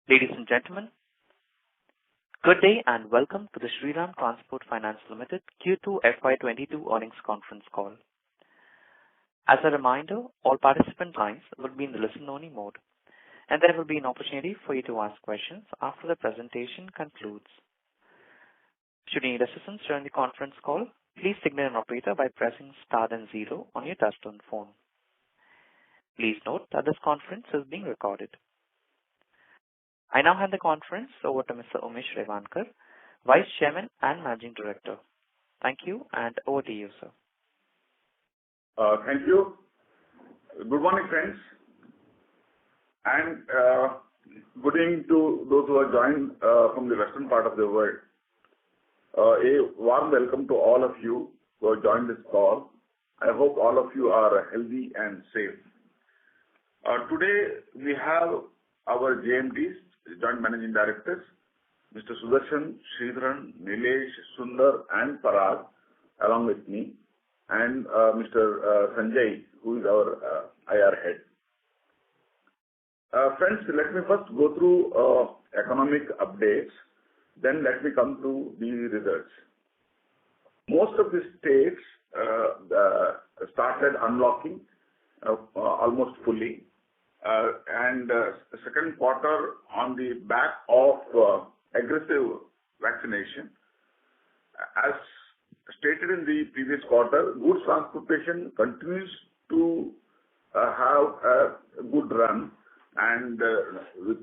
Ladies and gentlemen, good day and welcome to the Shriram Transport Finance Limited Q2 FY22 earnings conference call. As a reminder, all participant lines will be in the listen-only mode, and there will be an opportunity for you to ask questions after the presentation concludes. Should you need assistance during the conference call, please signal an operator by pressing star then zero on your touchtone phone. Please note that this conference is being recorded. I now hand the conference over to Mr. Umesh Revankar, Vice Chairman and Managing Director. Thank you, and over to you, sir. Thank you. Good morning, friends, and good evening to those who are joined from the western part of the world. A warm welcome to all of you who have joined this call. I hope all of you are healthy and safe. Today we have our JMDs, Joint Managing Directors, Mr. Sudarshan, Sridharan, Nilesh, Sundar, and Parag, along with me, and Mr. Sanjay, who is our IR head. Friends, let me first go through economic updates, then let me come to the results. Most of the states started unlocking almost fully. And the second quarter on the back of aggressive vaccination. As stated in the previous quarter, goods transportation continues to have a good run and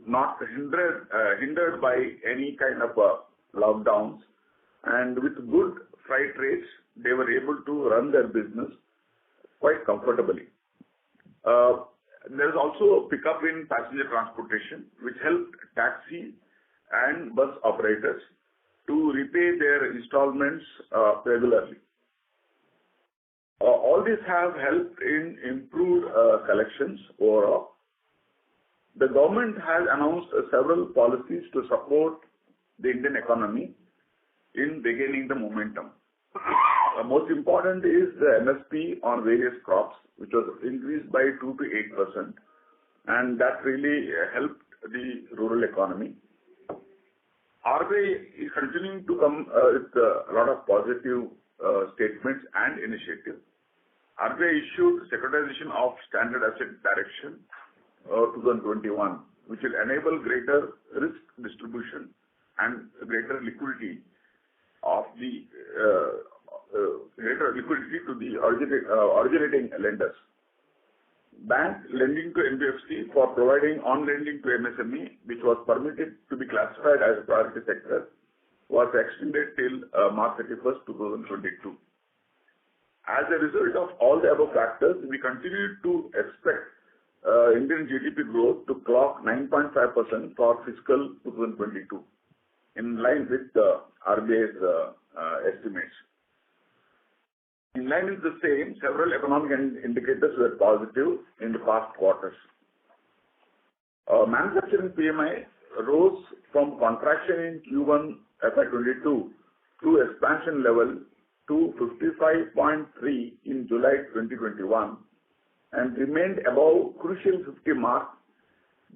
not hindered by any kind of lockdowns. And with good freight rates, they were able to run their business quite comfortably. There is also a pickup in passenger transportation, which helped taxi and bus operators to repay their installments regularly. All this have helped in improved collections overall. The government has announced several policies to support the Indian economy in regaining the momentum. Most important is the MSP on various crops, which was increased by 2 to 8%, and that really helped the rural economy. RBI is continuing to come with a lot of positive statements and initiatives. RBI issued Securitization of Standard Asset Direction 2021, which will enable greater risk distribution and greater liquidity of the to the originating lenders. Bank lending to NBFC for providing on lending to MSME, which was permitted to be classified as a priority sector, was extended till March 31st, 2022. As a result of all the above factors, we continue to expect Indian GDP growth to clock 9.5% for fiscal 2022, in line with the RBI's estimates. In line with the same, several economic indicators were positive in the past quarters. Manufacturing PMI rose from contraction in Q1 FY22 to expansion level to 55.3 in July 2021 and remained above crucial 50 mark,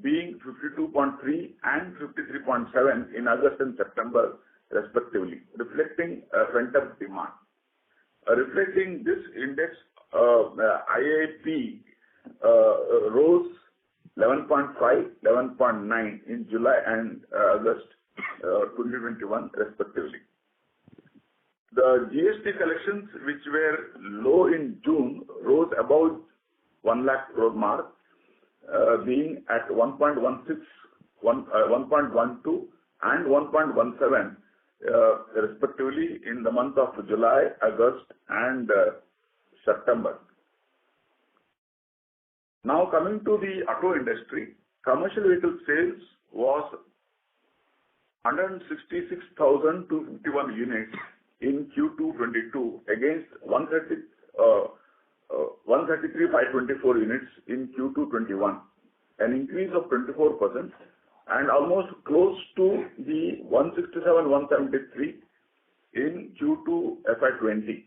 being 52.3 and 53.7 in August and September respectively, reflecting pent-up demand. Reflecting this index, IIP rose 11.5, 11.9 in July and August 2021 respectively. The GST collections, which were low in June, rose above 1 lakh crore mark, being at 1.16, 1.12 and 1.17 respectively in the month of July, August and September. Now coming to the auto industry, commercial vehicle sales was 166,251 units in Q2 22 against 133,524 units in Q2 21, an increase of 24%. And almost close to the 167,173 in Q2 FY20.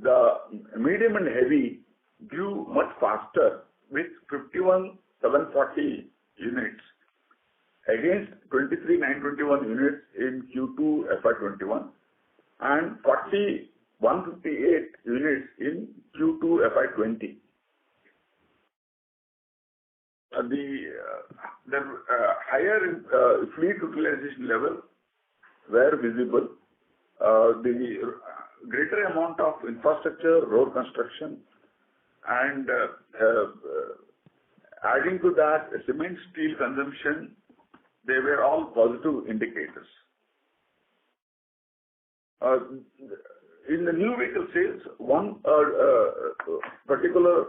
The medium and heavy grew much faster with 51,740 units against 23,921 units in Q2 FY21 and 40,158 units in Q2 FY20. The higher fleet utilization level were visible. The greater amount of infrastructure, road construction, and adding to that, cement steel consumption, they were all positive indicators. In the new vehicle sales, one particular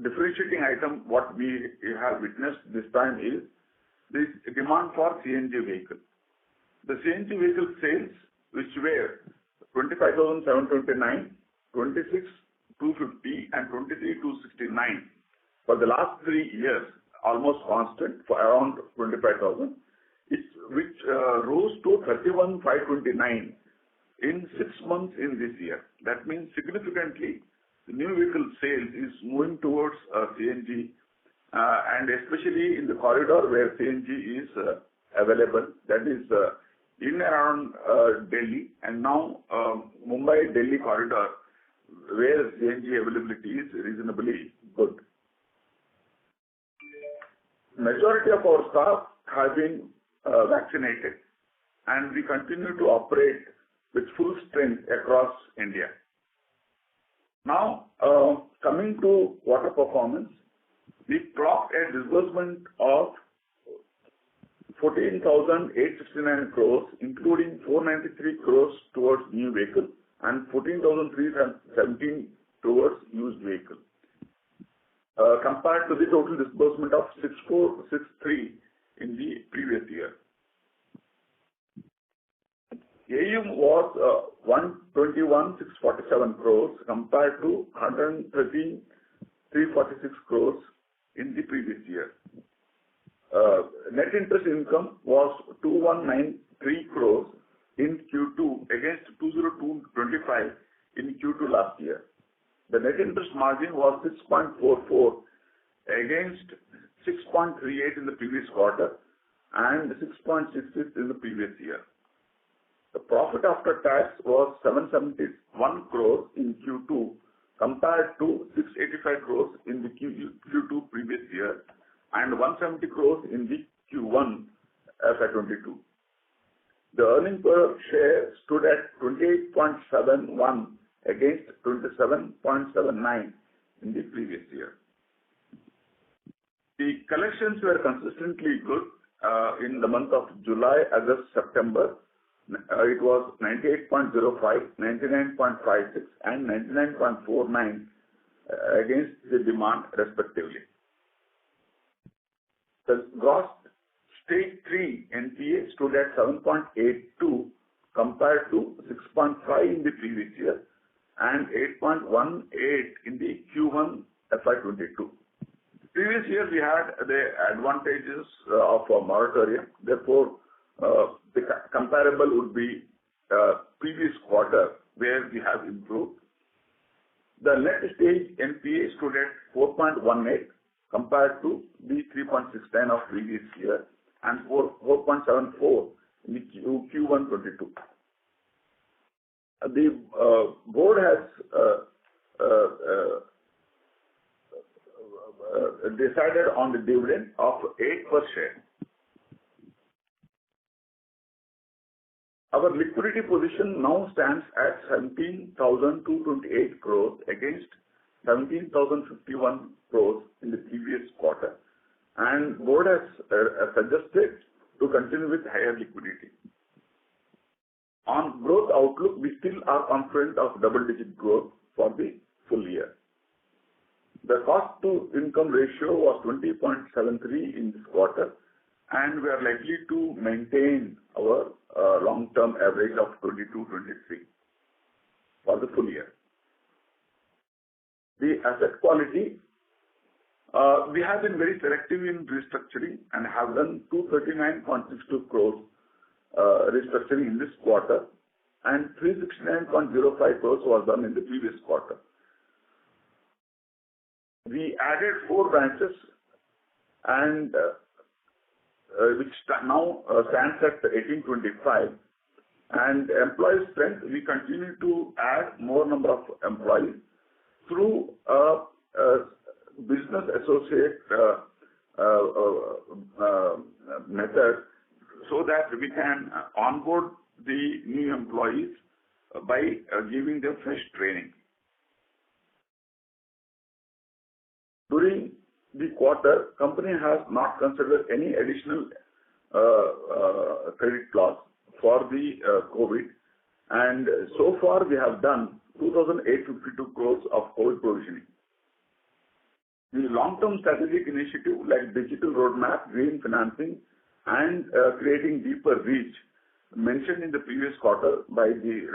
differentiating item what we have witnessed this time is this demand for CNG vehicle. The CNG vehicle sales, which were 25,729, 26,250, and 23,269 for the last 3 years, almost constant for around 25,000, which rose to 31,529 in 6 months in this year. That means significantly the new vehicle sales is moving towards CNG, and especially in the corridor where CNG is available, that is in and around Delhi, and now Mumbai-Delhi corridor, where CNG availability is reasonably good. Majority of our staff have been vaccinated, and we continue to operate with full strength across India. Now, coming to water performance, we clocked a disbursement of 14,869 crores, including 493 crores towards new vehicle and 14,317 towards used vehicle, compared to the total disbursement of 6,463 in the previous year. AUM was 121,647 crores compared to 113,346 crores in the previous year. Net interest income was 2,193 crores in Q2 against 2,0225 in Q2 last year. The net interest margin was 6.44 against 6.38 in the previous quarter and 6.66 in the previous year. The profit after tax was 771 crores in Q2 compared to 685 crores in the Q2 previous year and 170 crores in the Q1 FY22. The earning per share stood at 28.71 against 27.79 in the previous year. The collections were consistently good in the month of July, August, September. It was 98.05, 99.56 and 99.49 against the demand respectively. The gross stage 3 NPA stood at 7.82 compared to 6.5 in the previous year and 8.18 in the Q1 FY22. Previous year we had the advantages of a moratorium. Therefore, the comparable would be previous quarter where we have improved. The net stage NPA stood at 4.18 compared to the 3.69 of previous year and 4.74 in the Q1 22. The board has decided on the dividend of 8 per share. Our liquidity position now stands at 17,228 crores against 17,051 crores in the previous quarter, and board has suggested to continue with higher liquidity. On growth outlook, we still are confident of double-digit growth for the full year. The cost to income ratio was 20.73 in this quarter, and we are likely to maintain our long-term average of 22-23 for the full year. The asset quality, we have been very selective in restructuring and have done 239.62 crores restructuring in this quarter, and 369.05 crores was done in the previous quarter. We added 4 branches and which now stands at 1825. And employee strength, we continue to add more number of employees through business associate method, so that we can onboard the new employees by giving them fresh training. During the quarter, company has not considered any additional credit loss for the COVID, and so far we have done 2,852 crores of COVID provisioning. The long-term strategic initiative like digital roadmap, green financing, and creating deeper reach mentioned in the previous quarter by the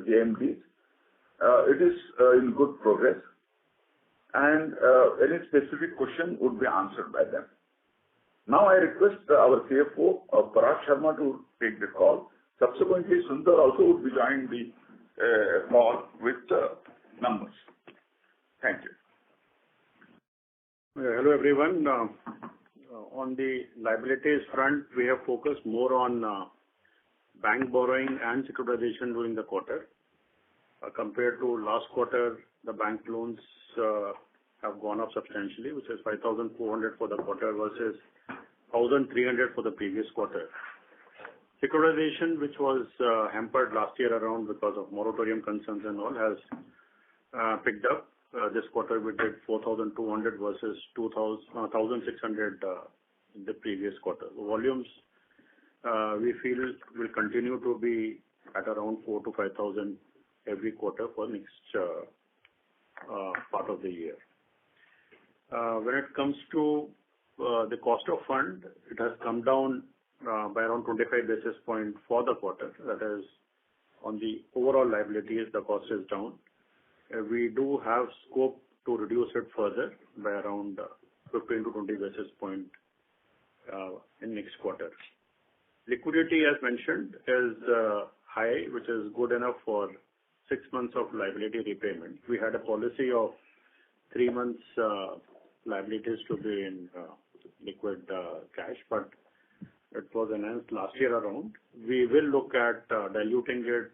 JMDs, it is in good progress, and any specific question would be answered by them. Now I request our CFO, Parag Sharma, to take the call. Subsequently, Sundar also would be joining the call with numbers. Thank you. Hello everyone. On the liabilities front, we have focused more on bank borrowing and securitization during the quarter. Compared to last quarter, the bank loans have gone up substantially, which is 5,400 for the quarter versus 1,300 for the previous quarter. Securitization, which was hampered last year around because of moratorium concerns and all, has picked up. This quarter we did 4,200 versus 1,600 in the previous quarter. The volumes we feel will continue to be at around 4,000 to 5,000 every quarter for next part of the year. When it comes to the cost of fund, it has come down by around 25 basis points for the quarter. That is, on the overall liabilities, the cost is down. We do have scope to reduce it further by around 15 to 20 basis points in next quarter. Liquidity, as mentioned, is high, which is good enough for 6 months of liability repayment. We had a policy of 3 months liabilities to be in liquid cash, but it was enhanced last year around. We will look at diluting it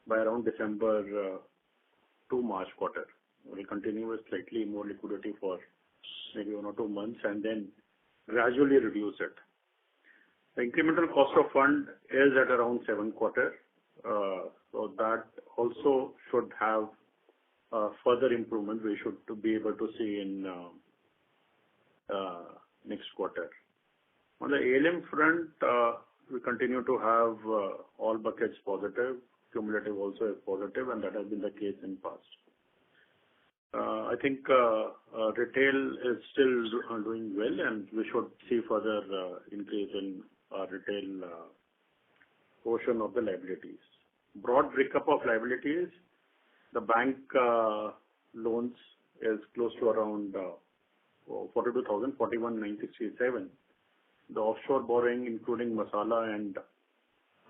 by around December to March quarter. We'll continue with slightly more liquidity for maybe 1 or 2 months and then gradually reduce it. The incremental cost of fund is at around 7 quarter. So that also should have further improvement we should be able to see in next quarter. On the ALM front, we continue to have all buckets positive. Cumulative also is positive, and that has been the case in past. I think retail is still doing well, and we should see further increase in our retail portion of the liabilities. Broad breakup of liabilities, the bank loans is close to around 42,000, 41,967. The offshore borrowing, including Masala and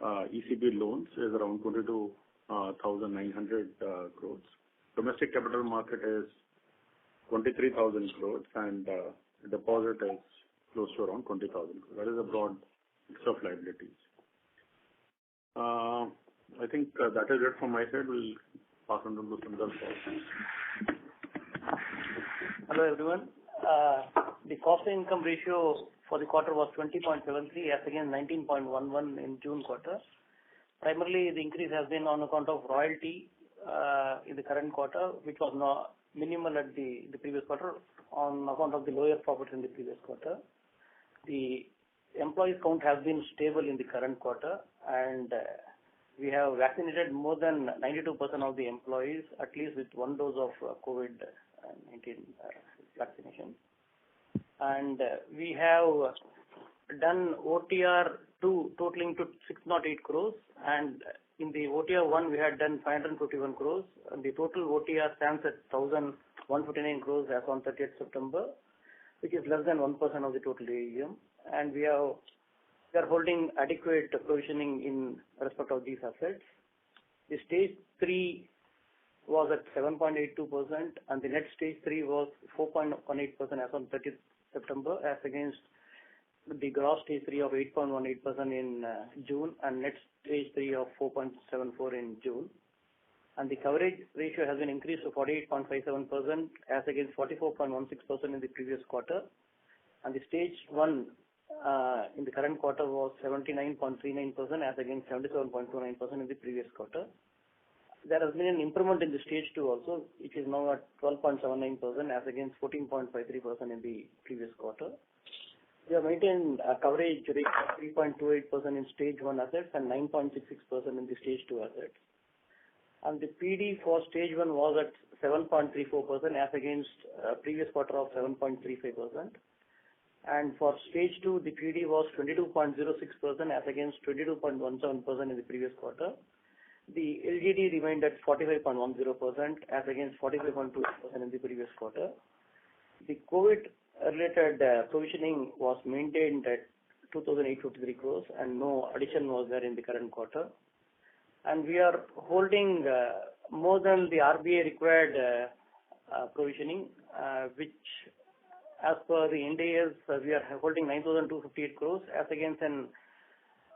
ECB loans, is around 22,900 crores. Domestic capital market is 23,000 crores, and deposit is close to around 20,000 crores. That is a broad mix of liabilities. I think that is it from my side. We'll pass on to Sundar. Hello everyone. The cost to income ratio for the quarter was 20.73 as against 19.11 in June quarter. Primarily, the increase has been on account of royalty in the current quarter, which was not minimal at the previous quarter on account of the lower profit in the previous quarter. The employees count has been stable in the current quarter, and we have vaccinated more than 92% of the employees, at least with 1 dose of COVID-19 vaccination. And we have done OTR 2 totaling to 608 crores, and in the OTR 1 we had done 551 crores, and the total OTR stands at 1,159 crores as on 30th September, which is less than 1% of the total AUM, and we are holding adequate provisioning in respect of these assets. The stage 3 was at 7.82%, and the net stage 3 was 4.18% as on 30th September, as against the gross stage 3 of 8.18% in June and net stage 3 of 4.74% in June. And the coverage ratio has been increased to 48.57% as against 44.16% in the previous quarter. And the stage 1 in the current quarter was 79.39% as against 77.29% in the previous quarter. There has been an improvement in the stage 2 also, which is now at 12.79% as against 14.53% in the previous quarter. We have maintained a coverage rate of 3.28% in stage 1 assets and 9.66% in the stage 2 assets. And the PD for stage 1 was at 7.34% as against previous quarter of 7.35%. And for stage 2, the PD was 22.06% as against 22.17% in the previous quarter. The LGD remained at 45.10% as against 45.2% in the previous quarter. The COVID-related provisioning was maintained at 2,853 crores and no addition was there in the current quarter. And we are holding more than the RBI required provisioning, which as per the NDAs, we are holding 9,258 crores as against an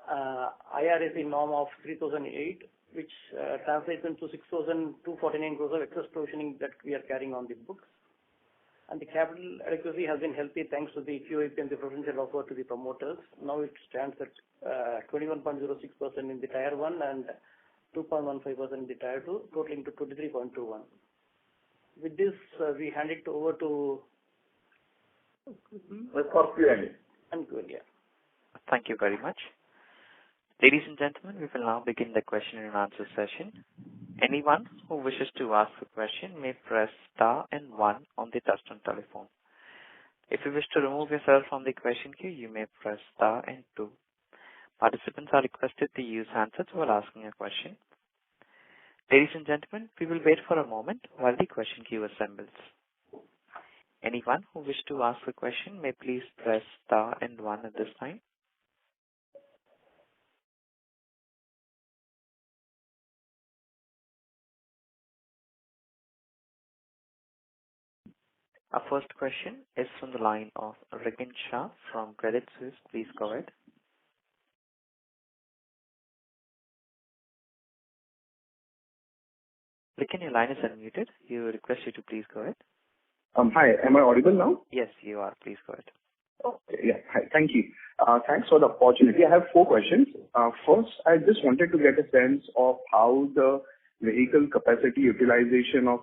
IRAC norm of 3,008, which translates into 6,249 crores of excess provisioning that we are carrying on the books. And the capital adequacy has been healthy thanks to the QIP and the preferential offer to the promoters. Now it stands at 21.06% in the Tier 1 and 2.15% in the Tier 2, totaling to 23.21. With this, we hand it over to for Q&A. And Q&A. Thank you very much. Ladies and gentlemen, we will now begin the question and answer session. Anyone who wishes to ask a question may press star and 1 on the touchtone telephone. If you wish to remove yourself from the question queue, you may press star and 2. Participants are requested to use handsets while asking a question. Ladies and gentlemen, we will wait for a moment while the question queue assembles. Anyone who wishes to ask a question may please press star and 1 at this time. Our first question is from the line of Rikin Shah from Credit Suisse. Please go ahead. Rikin, your line is unmuted. We request you to please go ahead. Hi, am I audible now? Yes, you are. Please go ahead. Okay, yeah. Hi, thank you. Thanks for the opportunity. I have 4 questions. First, I just wanted to get a sense of how the vehicle capacity utilization of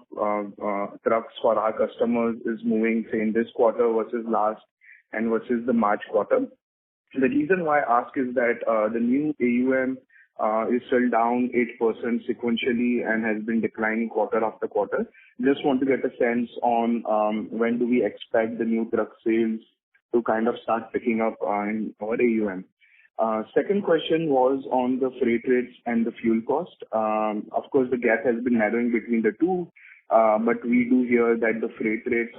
trucks for our customers is moving, say, in this quarter versus last and versus the March quarter. The reason why I ask is that the new AUM is still down 8% sequentially and has been declining quarter after quarter. Just want to get a sense on when do we expect the new truck sales to kind of start picking up in our AUM. Second question was on the freight rates and the fuel cost. Of course, the gap has been narrowing between the two, but we do hear that the freight rates,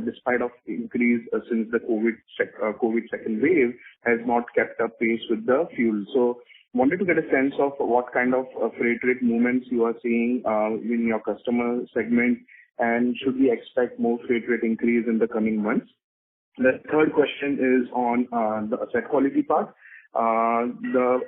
despite of increase since the COVID second wave, has not kept up pace with the fuel. So, wanted to get a sense of what kind of freight rate movements you are seeing in your customer segment, and should we expect more freight rate increase in the coming months? The third question is on the asset quality part. The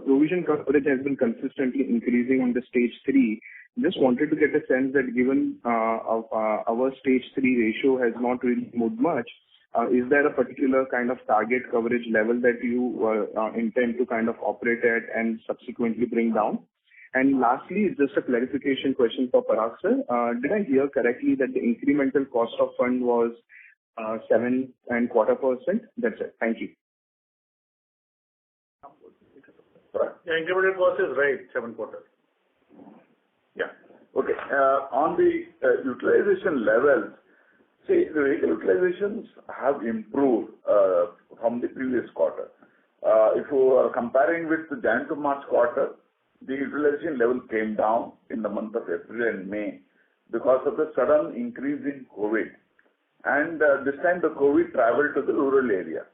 provision coverage has been consistently increasing on the stage 3. Just wanted to get a sense that given our stage 3 ratio has not really moved much, is there a particular kind of target coverage level that you intend to kind of operate at and subsequently bring down? And lastly, just a clarification question for Parag sir. Did I hear correctly that the incremental cost of fund was 7.25%? That's it. Thank you. The incremental cost is right, 7.25. Yeah. Okay. On the utilization levels, see, the vehicle utilizations have improved from the previous quarter. If you are comparing with the Jan to March quarter, the utilization level came down in the month of April and May because of the sudden increase in COVID. And this time the COVID traveled to the rural area.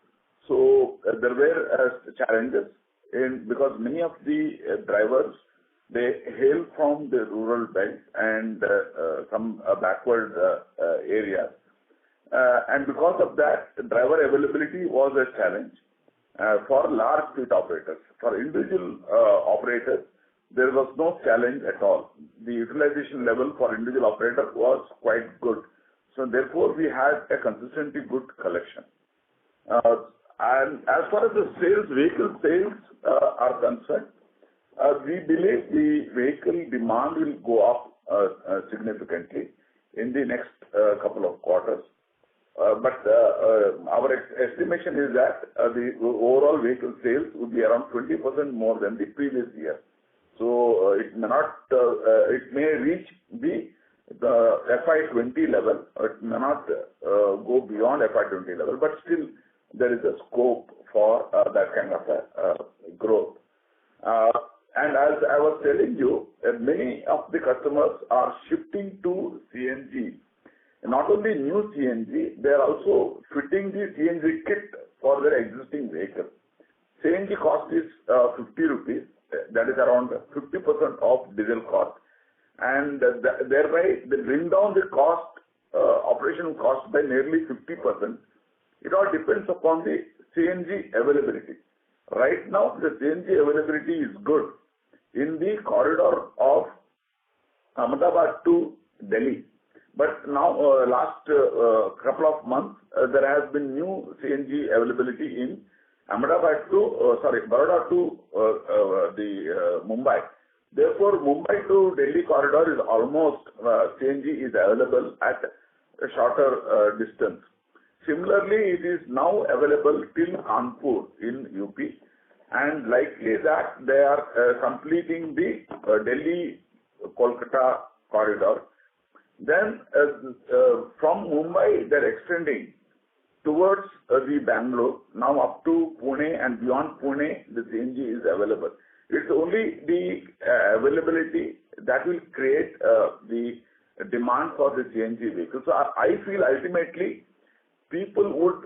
So there were challenges because many of the drivers, they hail from the rural belt and some backward areas. And because of that, driver availability was a challenge for large fleet operators. For individual operators, there was no challenge at all. The utilization level for individual operator was quite good. So therefore, we had a consistently good collection. And as far as the vehicle sales are concerned, we believe the vehicle demand will go up significantly in the next couple of quarters. But our estimation is that the overall vehicle sales would be around 20% more than the previous year. So it may not, it may reach the FY20 level. It may not go beyond FY20 level, but still there is a scope for that kind of growth. And as I was telling you, many of the customers are shifting to CNG. Not only new CNG, they are also fitting the CNG kit for their existing vehicle. CNG cost is 50 rupees. That is around 50% of diesel cost. And thereby, they bring down the cost, operational cost by nearly 50%. It all depends upon the CNG availability. Right now, the CNG availability is good in the corridor of Ahmedabad to Delhi. But now, last couple of months, there has been new CNG availability in Baroda to the Mumbai. Therefore, Mumbai to Delhi corridor is almost, CNG is available at a shorter distance. Similarly, it is now available till Kanpur in UP, and likely that they are completing the Delhi-Kolkata corridor. Then from Mumbai, they're extending towards the Bangalore, now up to Pune, and beyond Pune, the CNG is available. It's only the availability that will create the demand for the CNG vehicles. So I feel ultimately people would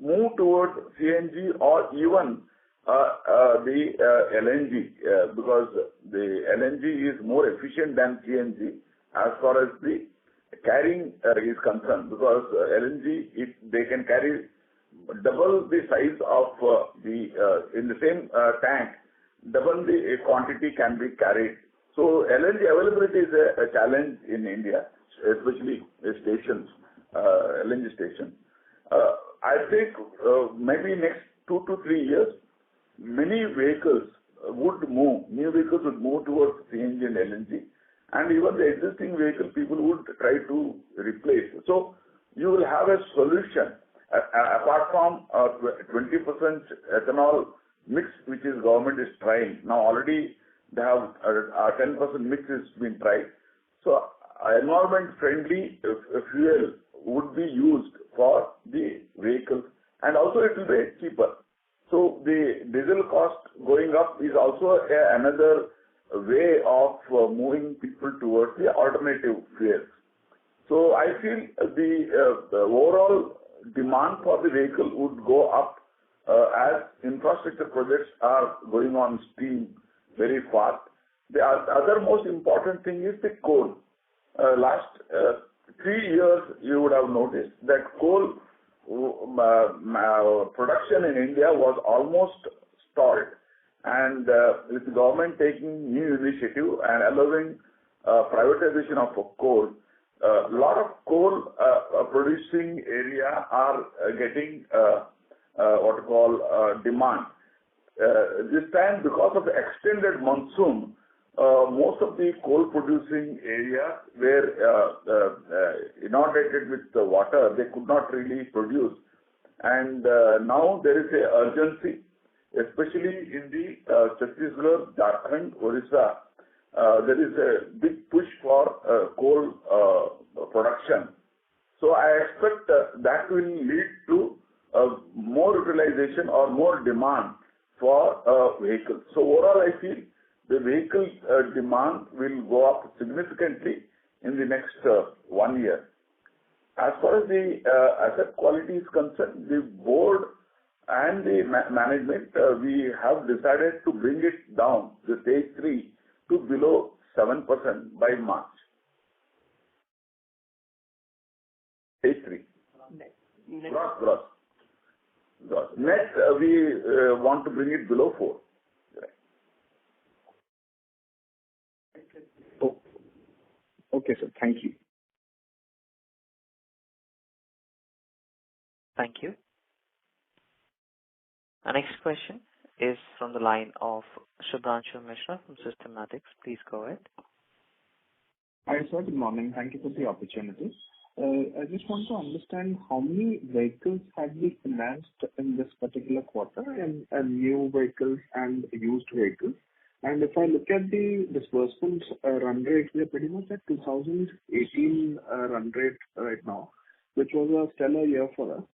move towards CNG or even the LNG because the LNG is more efficient than CNG as far as the carrying is concerned, because LNG, they can carry double the size of in the same tank, double the quantity can be carried. So LNG availability is a challenge in India, especially stations, LNG stations. I think maybe next 2 to 3 years, many vehicles would move, new vehicles would move towards CNG and LNG. And even the existing vehicle, people would try to replace. So you will have a solution apart from 20% ethanol mix, which is government is trying. Now already they have 10% mix is been tried. So environment-friendly fuel would be used for the vehicles, and also it will be cheaper. So the diesel cost going up is also another way of moving people towards the alternative fuels. So I feel the overall demand for the vehicle would go up as infrastructure projects are going on stream very fast. The other most important thing is the coal. Last 3 years, you would have noticed that coal production in India was almost stalled. And with the government taking new initiative and allowing privatization of coal, a lot of coal producing area are getting what you call demand. This time, because of the extended monsoon, most of the coal producing areas were inundated with the water. They could not really produce. And now there is a urgency, especially in the Chhattisgarh, Jharkhand, Orissa. There is a big push for coal production. So I expect that will lead to more utilization or more demand for vehicles. So overall, I feel the vehicle demand will go up significantly in the next 1 year. As far as the asset quality is concerned, the board and the management, we have decided to bring it down, the stage 3, to below 7% by March. Stage 3. Gross. Net, we want to bring it below 4. Oh. Okay, sir. Thank you. Thank you. Our next question is from the line of Shubhranshu Mishra from Systematix. Please go ahead. Hi, sir. Good morning. Thank you for the opportunity. I just want to understand how many vehicles have been financed in this particular quarter, and new vehicles and used vehicles. And if I look at the disbursements run rate, we are pretty much at 2018 run rate right now, which was a stellar year for us.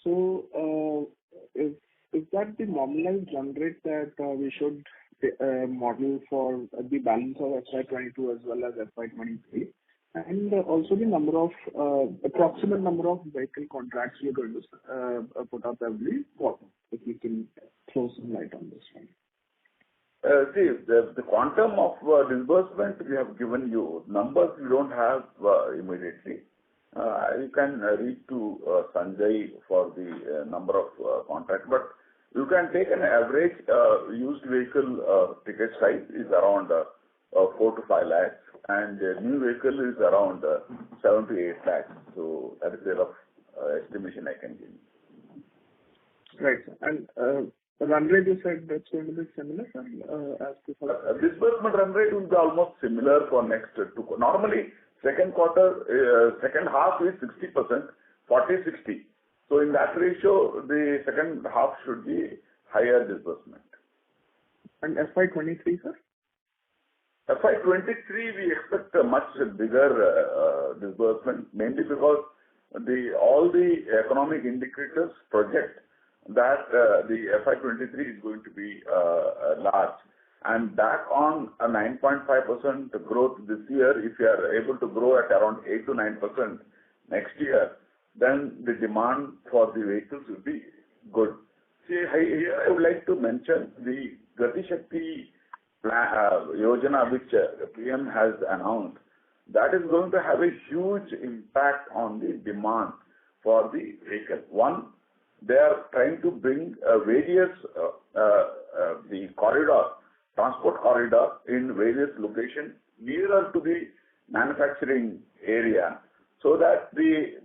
So, is that the normalized run rate that we should model for the balance of FY22 as well as FY23? And also the approximate number of vehicle contracts we are going to put up every quarter, if you can throw some light on this one. See, the quantum of disbursement we have given you, numbers we don't have immediately. You can reach to Sanjay for the number of contracts, but you can take an average used vehicle ticket size is around 4 to 5 lakhs, and new vehicle is around 7 to 8 lakhs. So that is the rough estimation I can give you. Right. And the run rate you said that's going to be similar, sir, as to disbursement run rate will be almost similar for next 2 quarters. Normally, second half is 60%, 40-60. So in that ratio, the second half should be higher disbursement. And FY23, sir? FY23, we expect a much bigger disbursement, mainly because all the economic indicators project that the FY23 is going to be large. And back on a 9.5% growth this year, if you are able to grow at around 8 to 9% next year, then the demand for the vehicles will be good. See, here I would like to mention the Gati Shakti Yojana, which PM has announced. That is going to have a huge impact on the demand for the vehicle. One, they are trying to bring various the transport corridor in various locations nearer to the manufacturing area, so that the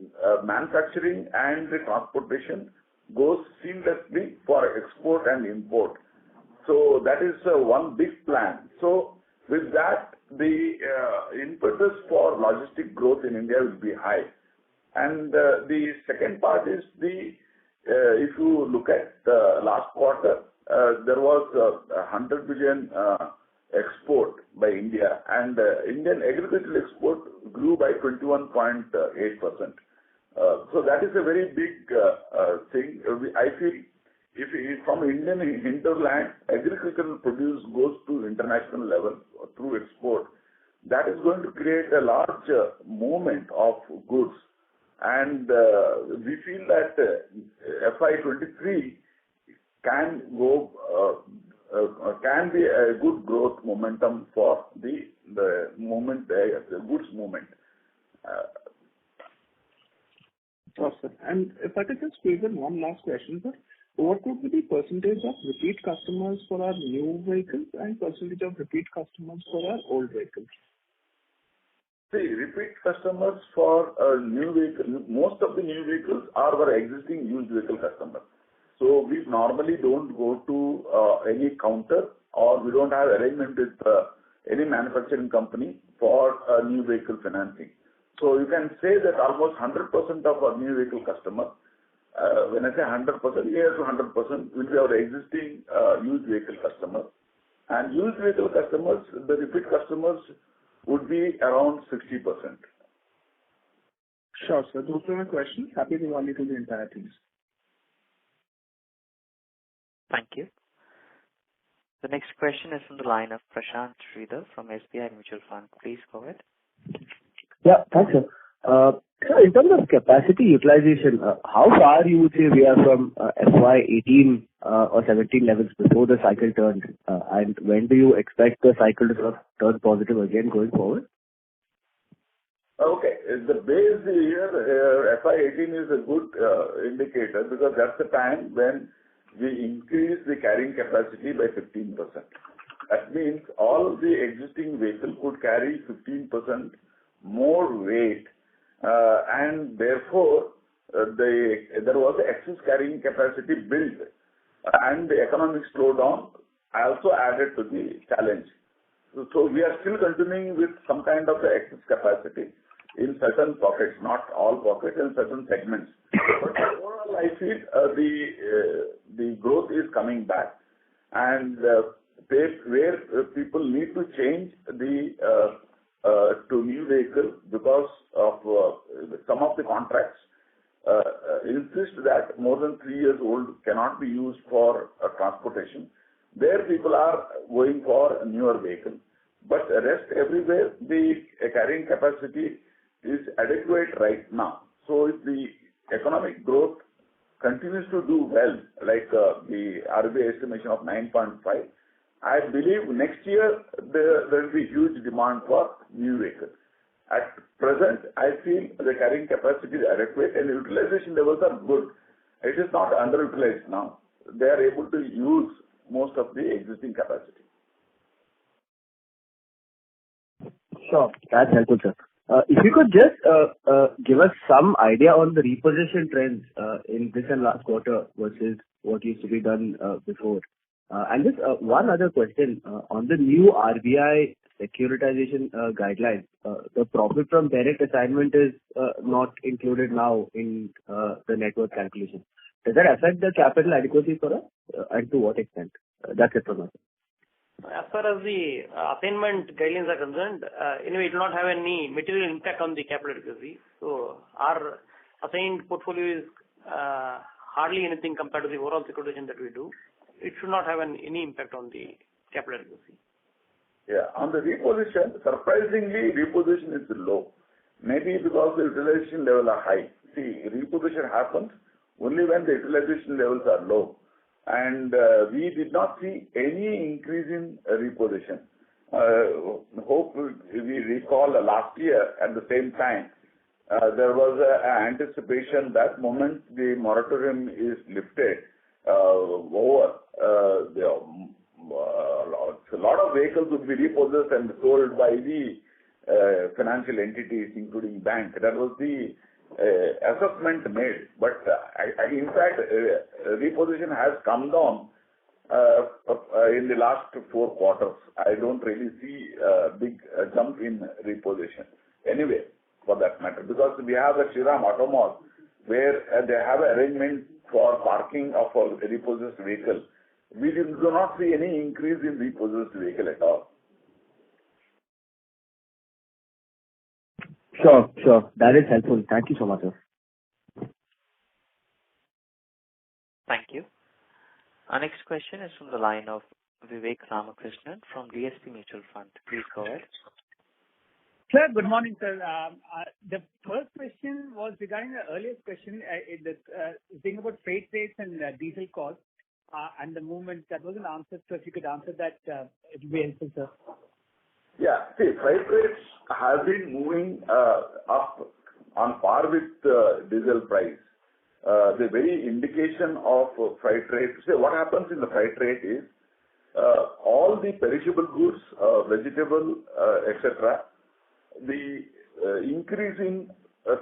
manufacturing and the transportation goes seamlessly for export and import. So that is one big plan. So with that, the impetus for logistic growth in India will be high. And the second part is if you look at last quarter, there was 100 billion export by India, and Indian agricultural export grew by 21.8%. So that is a very big thing. I feel if from Indian hinterland, agricultural produce goes to international level through export, that is going to create a large movement of goods. And we feel that FY23 can be a good growth momentum for the goods movement. Awesome. And if I could just squeeze in one last question, sir. What would be the percentage of repeat customers for our new vehicles and percentage of repeat customers for our old vehicles? See, repeat customers for new vehicles, most of the new vehicles are our existing used vehicle customers. So we normally don't go to any counter, or we don't have arrangement with any manufacturing company for new vehicle financing. So you can say that almost 100% of our new vehicle customers, when I say 100%, yes, 100% will be our existing used vehicle customers. And used vehicle customers, the repeat customers would be around 60%. Sure, sir. Those are my questions. Happy Diwali to the entire team. Thank you. The next question is from the line of Prashant Sridhar from SBI Mutual Fund. Please go ahead. Yeah, thanks, sir. In terms of capacity utilization, how far you would say we are from FY18 or 17 levels before the cycle turned? And when do you expect the cycle to sort of turn positive again going forward? Okay. The base year, FY18 is a good indicator because that's the time when we increase the carrying capacity by 15%. That means all the existing vehicles could carry 15% more weight, and therefore there was excess carrying capacity built, and the economic slowdown also added to the challenge. So we are still continuing with some kind of excess capacity in certain pockets, not all pockets, in certain segments. But overall, I feel the growth is coming back, and where people need to change to new vehicles because of some of the contracts insist that more than 3 years old cannot be used for transportation. There people are going for a newer vehicle. But the rest everywhere, the carrying capacity is adequate right now. So if the economic growth continues to do well, like the RBI estimation of 9.5, I believe next year there will be huge demand for new vehicles. At present, I feel the carrying capacity is adequate and utilization levels are good. It is not underutilized now. They are able to use most of the existing capacity. Sure. That's helpful, sir. If you could just give us some idea on the repossession trends in this and last quarter versus what used to be done before. And just one other question on the new RBI securitization guidelines. The profit from direct assignment is not included now in the net worth calculation. Does that affect the capital adequacy for us, and to what extent? That's it from us. As far as the assignment guidelines are concerned, anyway, it will not have any material impact on the capital adequacy. So our assigned portfolio is hardly anything compared to the overall securitization that we do. It should not have any impact on the capital adequacy. Yeah, on the reposition, surprisingly, reposition is low. Maybe because the utilization levels are high. See, reposition happens only when the utilization levels are low. And we did not see any increase in reposition. Hope we recall last year at the same time, there was an anticipation that moment the moratorium is lifted, a lot of vehicles would be repossessed and sold by the financial entities, including bank. That was the assessment made. But in fact, reposition has come down in the last 4 quarters. I don't really see a big jump in reposition. Anyway, for that matter, because we have a Shriram Automall where they have an arrangement for parking of a repossessed vehicle. We do not see any increase in repossessed vehicle at all. Sure. That is helpful. Thank you so much, sir. Thank you. Our next question is from the line of Vivek Ramakrishnan from DSP Mutual Fund. Please go ahead. Sir, good morning, sir. The first question was regarding the earlier question, the thing about freight rates and diesel costs and the movement that wasn't answered. So if you could answer that, it would be helpful, sir. Yeah, see, freight rates have been moving up on par with diesel price. The very indication of freight rate, see what happens in the freight rate is all the perishable goods, vegetable, etc., the increase in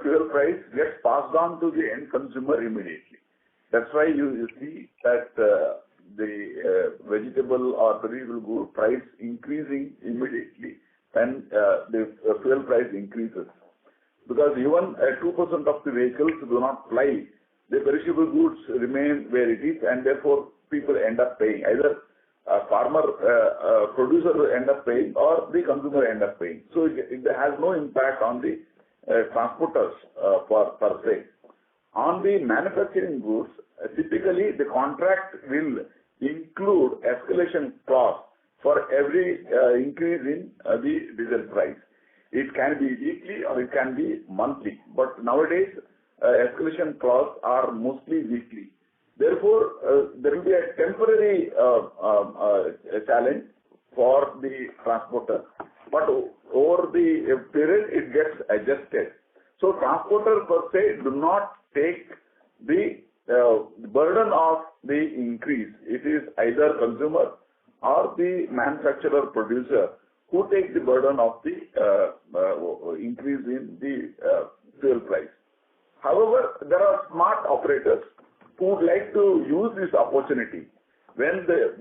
fuel price gets passed on to the end consumer immediately. That's why you see that the vegetable or perishable good price increasing immediately when the fuel price increases. Because even 2% of the vehicles do not fly, the perishable goods remain where it is, and therefore people end up paying. Either a farmer, producer will end up paying, or the consumer end up paying. So it has no impact on the transporters per se. On the manufacturing goods, typically the contract will include escalation clause for every increase in the diesel price. It can be weekly or it can be monthly, but nowadays escalation clause are mostly weekly. Therefore, there will be a temporary challenge for the transporter but over the period it gets adjusted. So transporters per se do not take the burden of the increase. It is either consumer or the manufacturer producer who take the burden of the increase in the fuel price. However, there are smart operators who would like to use this opportunity. When the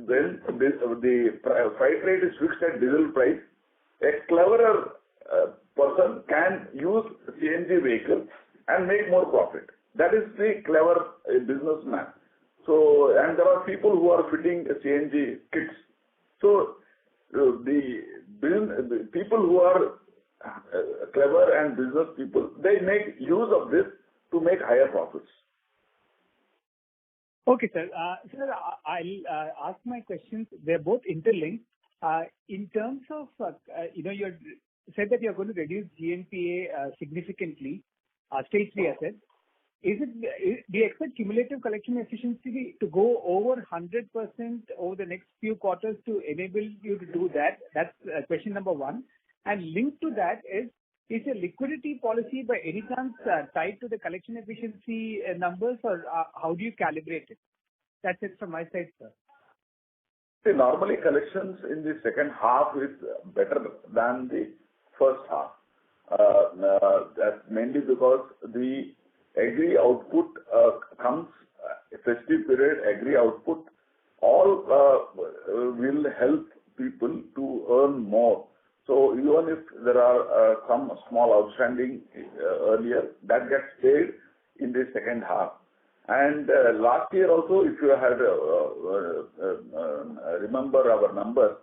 freight rate is fixed at diesel price, a cleverer person can use CNG vehicle and make more profit. That is the clever businessman. So, and there are people who are fitting CNG kits. So, the people who are clever and business people, they make use of this to make higher profits. Okay, sir. Sir, I'll ask my questions. They're both interlinked. In terms of, you said that you're going to reduce GNPA significantly, stage 3 assets. Do you expect cumulative collection efficiency to go over 100% over the next few quarters to enable you to do that? That's question number one. And linked to that is your liquidity policy by any chance tied to the collection efficiency numbers, or how do you calibrate it? That's it from my side, sir. See, normally collections in the second half is better than the first half. That's mainly because the agri output comes, festive period, agri output, all will help people to earn more. So even if there are some small outstanding earlier, that gets paid in the second half. And last year also, if you had remember our numbers,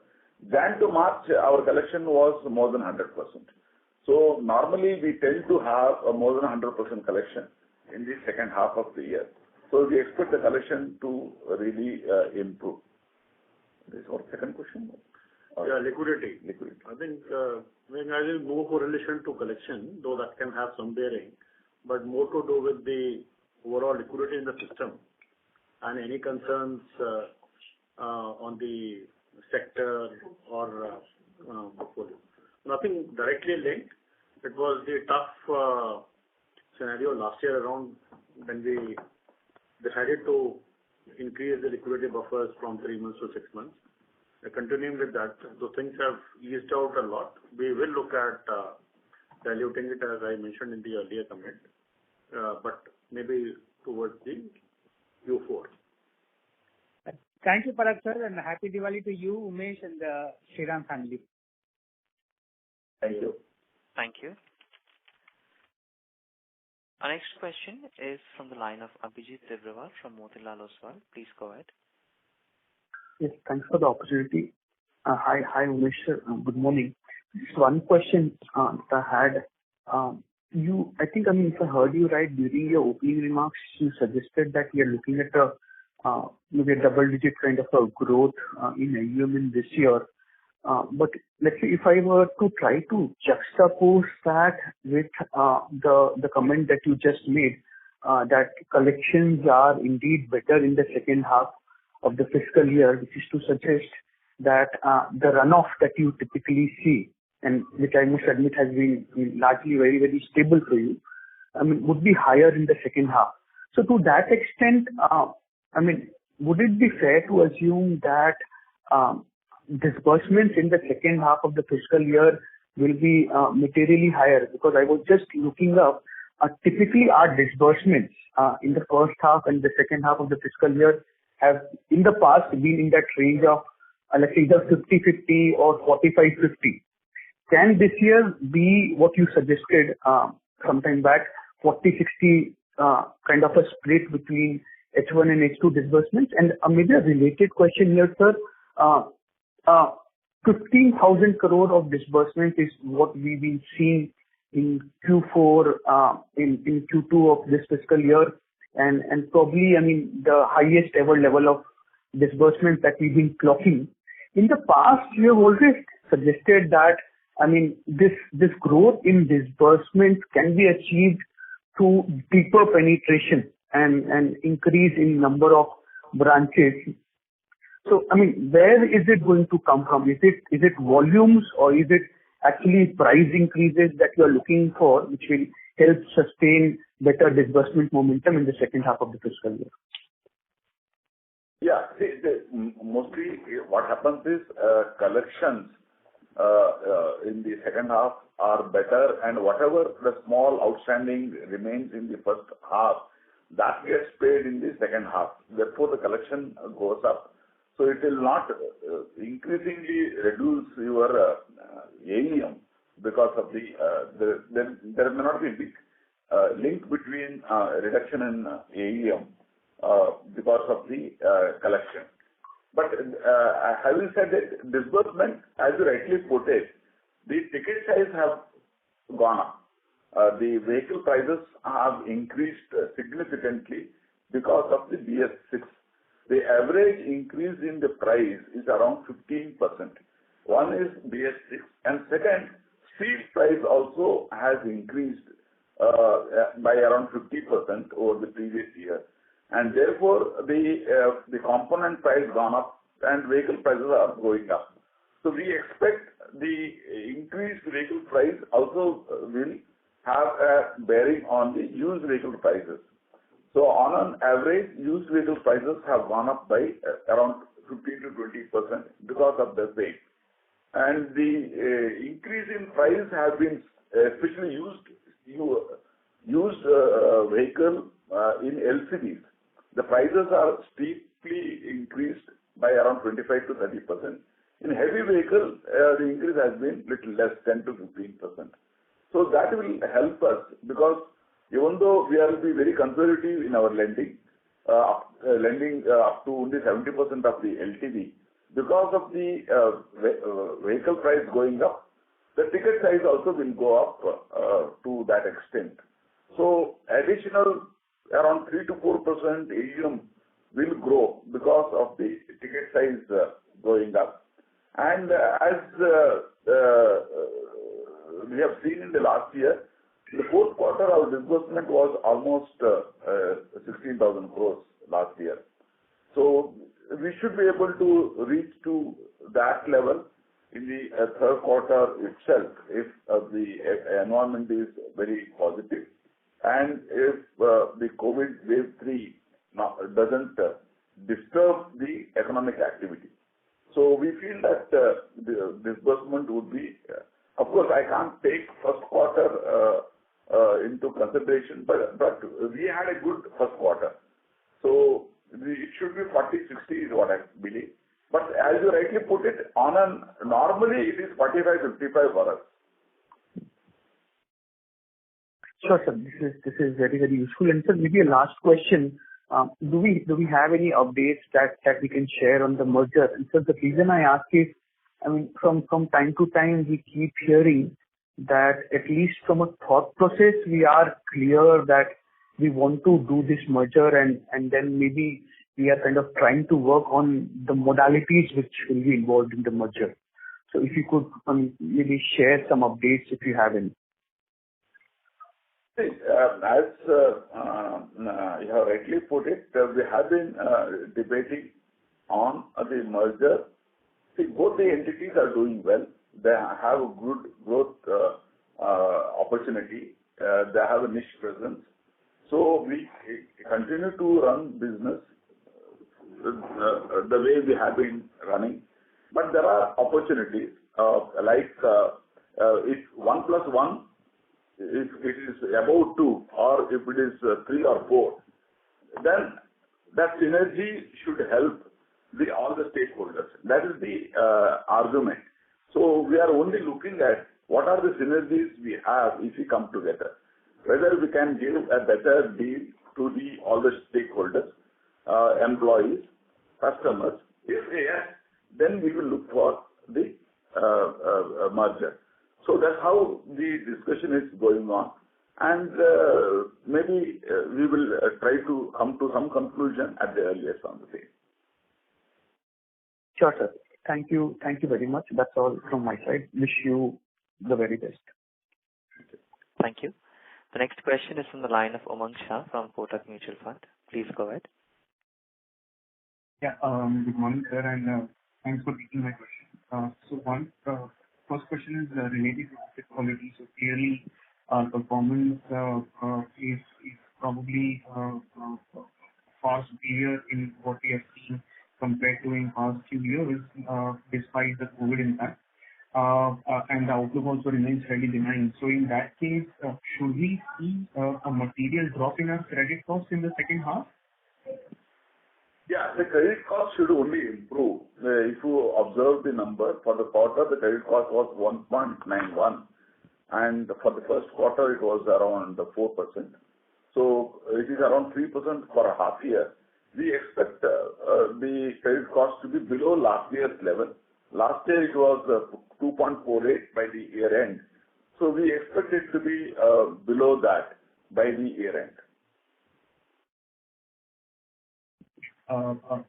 Jan to March, our collection was more than 100%. So normally we tend to have a more than 100% collection in the second half of the year. So we expect the collection to really improve. This is our second question. Yeah, liquidity. I think when I will no correlation to collection, though that can have some bearing, but more to do with the overall liquidity in the system and any concerns on the sector or portfolio. Nothing directly linked. It was the tough scenario last year around when we decided to increase the liquidity buffers from 3 months to 6 months. Continuing with that, the things have eased out a lot. We will look at diluting it, as I mentioned in the earlier comment, but maybe towards the Q4. Thank you, Parag sir, and happy Diwali to you, Umesh, and the Shriram family. Thank you. Thank you. Our next question is from the line of Abhijit Tibrewal from Motilal Oswal. Please go ahead. Yes, thanks for the opportunity. Hi, Umesh sir. Good morning. Just one question that I had. If I heard you right, during your opening remarks, you suggested that we are looking at maybe a double-digit kind of a growth in AUM in this year. But let's say if I were to try to juxtapose that with the comment that you just made, that collections are indeed better in the second half of the fiscal year, which is to suggest that the runoff that you typically see, and which I must admit has been largely very, very stable for you, would be higher in the second half. So to that extent, would it be fair to assume that disbursements in the second half of the fiscal year will be materially higher? Because I was just looking up, typically our disbursements in the first half and the second half of the fiscal year have in the past been in that range of let's say either 50-50 or 45-50. Can this year be what you suggested sometime back, 40-60 kind of a split between H1 and H2 disbursements? And maybe a related question here, sir. 15,000 crore of disbursement is what we've been seeing in Q4, in Q2 of this fiscal year, and probably, the highest ever level of disbursement that we've been clocking. In the past, you have always suggested that, this growth in disbursement can be achieved through deeper penetration and increase in number of branches. So, where is it going to come from? Is it volumes, or is it actually price increases that you are looking for, which will help sustain better disbursement momentum in the second half of the fiscal year? Yeah. See, mostly what happens is, collections in the second half are better, and whatever the small outstanding remains in the first half, that gets paid in the second half. Therefore, the collection goes up. So it will not increasingly reduce your AUM because of there may not be a big link between reduction in AUM because of the collection. But having said that, disbursement, as you rightly put it, the ticket size have gone up. The vehicle prices have increased significantly because of the BS6. The average increase in the price is around 15%. One is BS6, and second, steel price also has increased by around 50% over the previous year. And therefore, the component price gone up and vehicle prices are going up. So we expect the increased vehicle price also will have a bearing on the used vehicle prices. So on an average, used vehicle prices have gone up by around 15 to 20% because of the same. And the increase in price has been especially used vehicle in LCVs. The prices are steeply increased by around 25 to 30%. In heavy vehicle, the increase has been little less, 10 to 15%. So that will help us, because even though we will be very conservative in our lending up to only 70% of the LTV, because of the vehicle price going up, the ticket size also will go up to that extent. So additional around 3 to 4% AUM will grow because of the ticket size going up. And as we have seen in the last year, the fourth quarter, our disbursement was almost 16,000 crores last year. So we should be able to reach to that level in the third quarter itself if the environment is very positive and if the COVID wave 3 doesn't disturb the economic activity. So we feel that the disbursement would be, of course, I can't take first quarter into consideration, but we had a good first quarter. So it should be 40-60 is what I believe. But as you rightly put it, normally it is 45-55 for us. Sure, sir. This is very, very useful. And sir, maybe a last question. Do we have any updates that we can share on the merger? And so the reason I ask is, I mean, from time to time we keep hearing that at least from a thought process we are clear that we want to do this merger, and then maybe we are kind of trying to work on the modalities which will be involved in the merger. So if you could maybe share some updates if you have any. As you have rightly put it, we have been debating on the merger. See, both the entities are doing well. They have a good growth opportunity. They have a niche presence. So we continue to run business the way we have been running. But there are opportunities like if 1 plus 1, if it is about 2 or if it is 3 or 4, then that synergy should help all the stakeholders. That is the argument. So we are only looking at what are the synergies we have if we come together. Whether we can give a better deal to all the stakeholders, employees, customers. If yes, then we will look for the merger. So that's how the discussion is going on. And maybe we will try to come to some conclusion at the earliest on the same. Sure, sir. Thank you. Thank you very much. That's all from my side. Wish you the very best. Thank you. The next question is from the line of Umang Shah from Kotak Mutual Fund. Please go ahead. Yeah, good morning, sir, and thanks for taking my question. So one, first question is related to asset quality. So clearly, performance is probably far superior in what we have seen compared to in past few years, despite the COVID impact. And the outlook also remains fairly benign. So in that case, should we see a material drop in our credit costs in the second half? Yeah, the credit cost should only improve. If you observe the number for the quarter, the credit cost was 1.91, and for the first quarter it was around 4%. So it is around 3% for a half year. We expect the credit cost to be below last year's level. Last year it was 2.48 by the year end. So we expect it to be below that by the year end.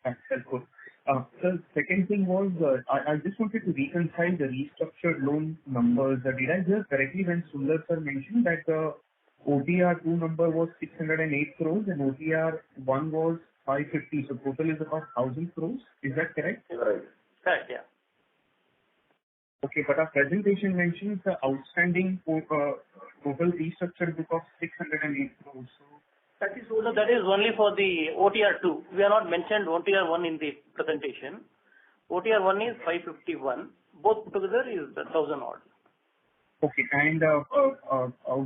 That's helpful. The second thing was, I just wanted to reconcile the restructured loan numbers. Did I hear correctly when Sundar sir mentioned that the OTR 2 number was 608 crores and OTR 1 was 550, so total is about 1,000 crores? Is that correct? Right. Correct, yeah. Okay, but our presentation mentions the outstanding total restructured book of 608 crores. That is only for the OTR 2. We have not mentioned OTR 1 in the presentation. OTR 1 is 551. Both together is 1,000 odd. Okay, and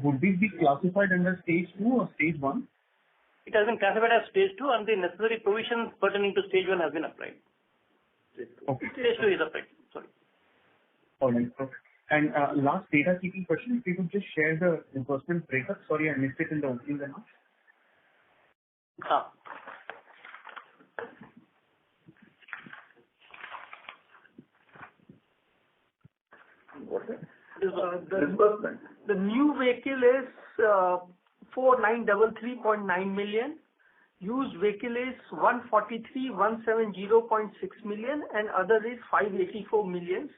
would this be classified under stage 2 or stage 1? It has been classified as stage 2 and the necessary provisions pertaining to stage 1 have been applied. Okay. Stage 2 is applied. Sorry. All right. Okay. And last data keeping question, if you could just share the disbursement breakup. Sorry, I missed it in the opening remarks. What is it? Disbursement. The new vehicle is 4933.9 million. Used vehicle is 143,170.6 million and other is 584 million.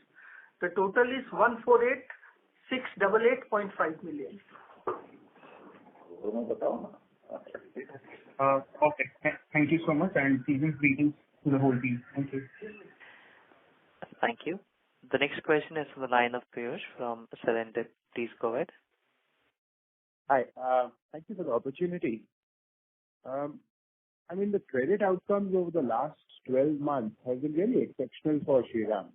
The total is 148,688.5 million. Okay. Thank you so much, and season's greetings to the whole team. Thank you. Thank you. The next question is from the line of Piyush from Selendip. Please go ahead. Hi. Thank you for the opportunity. The credit outcomes over the last 12 months have been really exceptional for Shriram.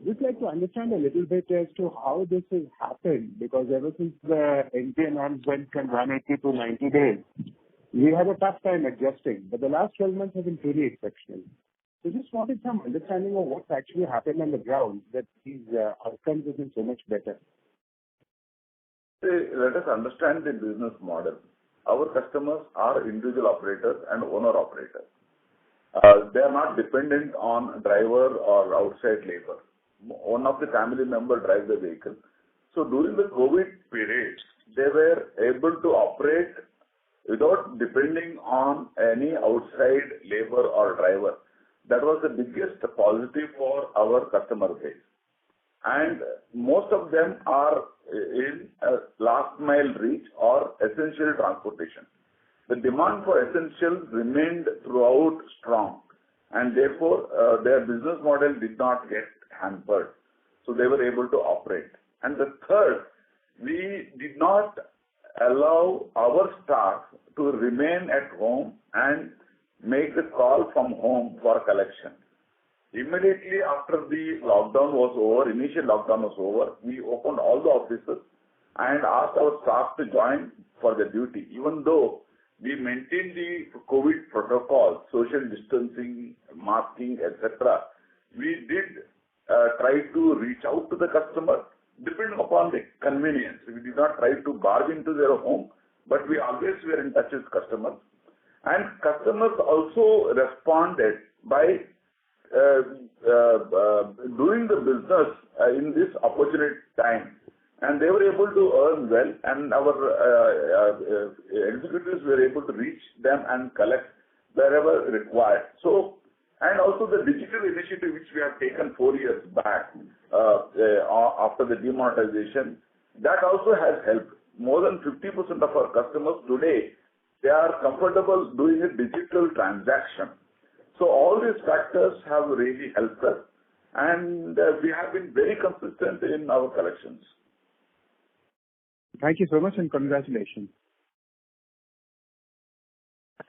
I'd just like to understand a little bit as to how this has happened, because ever since the NPA norms went from 180 to 90 days, we had a tough time adjusting, but the last 12 months have been truly exceptional. So just wanted some understanding of what's actually happened on the ground that these outcomes have been so much better. Let us understand the business model. Our customers are individual operators and owner operators. They are not dependent on driver or outside labor. One of the family member drives the vehicle. So during the COVID period, they were able to operate without depending on any outside labor or driver. That was the biggest positive for our customer base. And most of them are in last mile reach or essential transportation. The demand for essentials remained throughout strong, and therefore their business model did not get hampered. So they were able to operate. And the third, we did not allow our staff to remain at home and make the call from home for collection. Immediately after the lockdown was over, initial lockdown was over, we opened all the offices and asked our staff to join for the duty. Even though we maintained the COVID protocol, social distancing, masking, etc., we did try to reach out to the customer, depending upon the convenience. We did not try to barge into their home, but we always were in touch with customers. And customers also responded by doing the business in this opportunity time, and they were able to earn well, and our executives were able to reach them and collect wherever required. So, and also the digital initiative which we have taken 4 years back after the demonetization, that also has helped. More than 50% of our customers today, they are comfortable doing a digital transaction. So all these factors have really helped us. and we have been very consistent in our collections. Thank you so much and congratulations.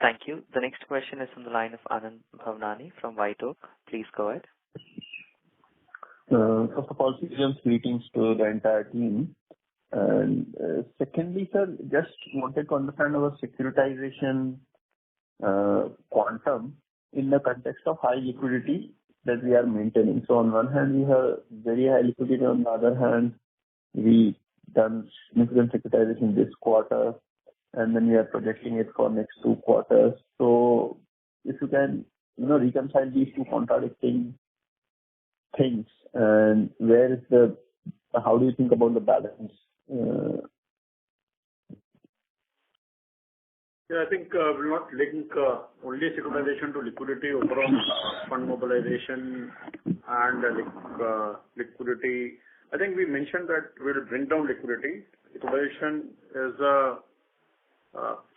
Thank you. The next question is from the line of Anand Bhavnani from White Oak. Please go ahead. First of all, greetings to the entire team. And secondly, sir, just wanted to understand our securitization quantum in the context of high liquidity that we are maintaining. So on one hand, we have very high liquidity. On the other hand, we done significant securitization this quarter, and then we are projecting it for next 2 quarters. So if you can, reconcile these two contradicting things, and how do you think about the balance? I think we'll not link only securitization to liquidity. Overall fund mobilization and liquidity. I think we mentioned that we'll bring down liquidity. Securitization is a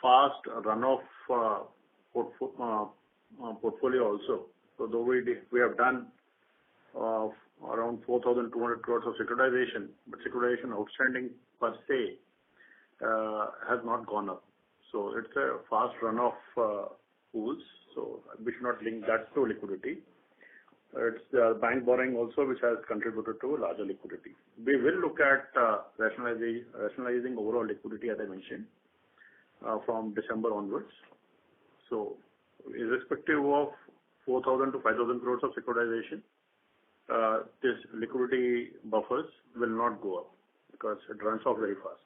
fast runoff portfolio also. So though we have done around 4,200 crores of securitization, but securitization outstanding per se has not gone up. So it's a fast runoff pools. So we should not link that to liquidity. It's the bank borrowing also which has contributed to larger liquidity. We will look at rationalizing overall liquidity, as I mentioned, from December onwards. So irrespective of 4,000 to 5,000 crores of securitization, this liquidity buffers will not go up because it runs off very fast.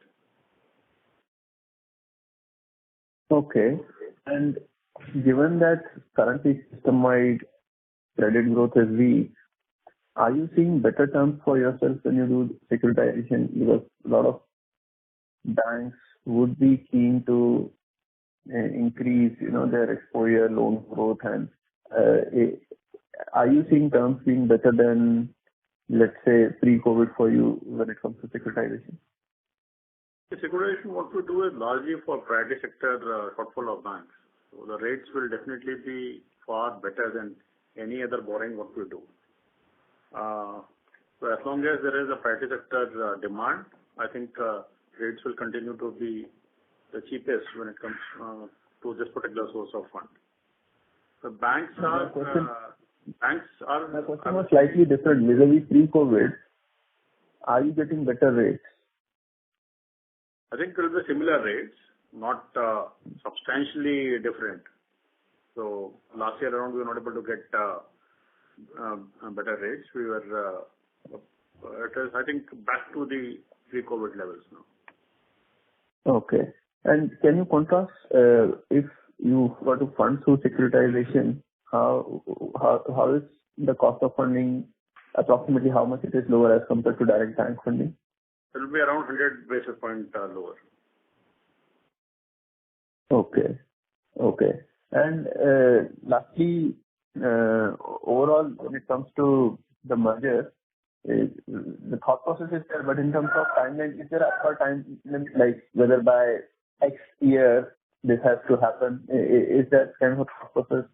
Okay. And given that currently system-wide credit growth is weak, are you seeing better terms for yourself when you do securitization? Because a lot of banks would be keen to increase, their exposure, loan growth, and are you seeing terms being better than, let's say, pre-COVID for you when it comes to securitization? The securitization, what we do is largely for priority sector shortfall of banks. So the rates will definitely be far better than any other borrowing what we do. So as long as there is a priority sector demand, I think rates will continue to be the cheapest when it comes to this particular source of fund. The banks are... My question was slightly different. Vis-a-vis pre-COVID, are you getting better rates? I think it will be similar rates, not substantially different. So last year around we were not able to get better rates. We were, it is, I think, back to the pre-COVID levels now. Okay. And can you contrast if you were to fund through securitization, how is the cost of funding, approximately how much it is lower as compared to direct bank funding? It will be around 100 basis points lower. Okay. And lastly, overall, when it comes to the merger, the thought process is there, but in terms of timeline, is there a time limit, like whether by X year this has to happen? Is that kind of a thought process?